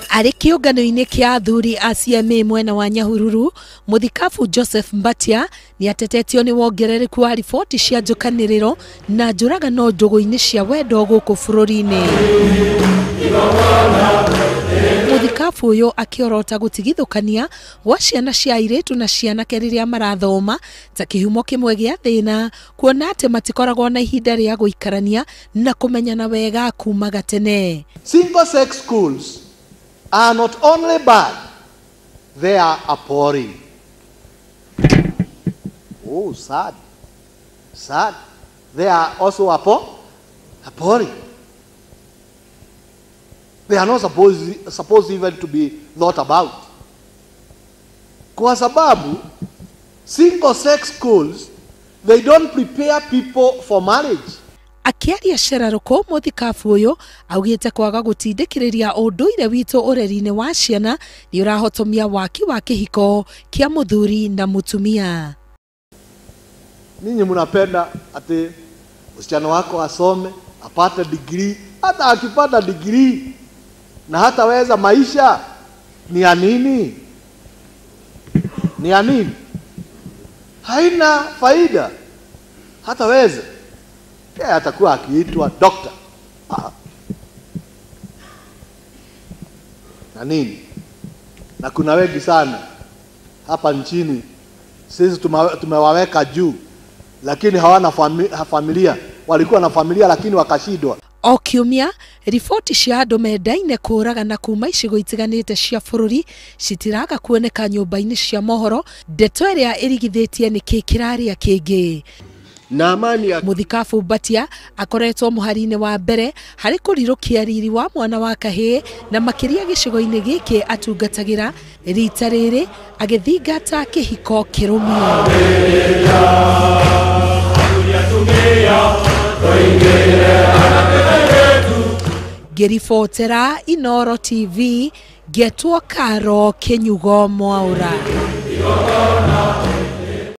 Arĩ kĩũngano-inĩ kĩa athuri a CMA mwena wa Nyahururu, Mũthikabu Joseph Mbatia nĩ atetetio nĩ wongerereku wa riboti cia njũkanĩrĩro na njũragano ndũgũ-inĩ cia wendo gũkũ bũrũri-inĩ. Mũthikabu ũyũ akĩorota gũtigithũkania gwa ciana cia airĩtu na cianake rĩrĩa marathoma ta kĩhumo kĩmwe gĩa thĩna, kuona atĩ matikoragwo na ihinda rĩa gũikarania na kũmenyana wega kuma gatene. Single sex schools are not only bad, they are appalling. Oh, sad. Sad. They are also appalling. They are not supposed even to be thought about. Kwa sababu, single sex schools, they don't prepare people for marriage. Akiaria Sherarũkũ, mũthikabu ũyũ augĩte kwaga gũtindĩkĩrĩria ũndũire witũ ũreri-inĩ wa ciana nĩ ũrahotomia waki wa kĩhiko kĩa mũthuri na mũtumia. Ninyi mnapenda ati msichana wako asome, apate degree, hata akipata degree na hataweza maisha ni ya nini? Ni ya nini? Haina faida. Hataweza. Yeye atakuwa akiitwa doctor. Na nini? Na kuna wengi sana hapa nchini sisi tumewaweka juu, lakini hawana familia. Walikuwa na familia lakini wakashindwa. O kiumia riboti cia andũ mendaine kũũragana kuma icigo itiganĩte cia bũrũri citiraga kuoneka nyũmba-inĩ cia mohoro, ndeto ĩrĩa ĩrigithĩtie nĩkĩ kĩrarĩa kĩngĩ. Mũthikabu Mbatia akoretwo mũhari-inĩ wa mbere harĩ kũrirũkia riri wa mwana wa kahĩĩ na makĩria gĩcigo-inĩ gĩkĩ atungatagĩra, rita rĩrĩ agĩthingata kĩhiko kĩrũmu. Ngĩribotera Inooro TV, Getwo Karo Kĩnyugo Mwaũra.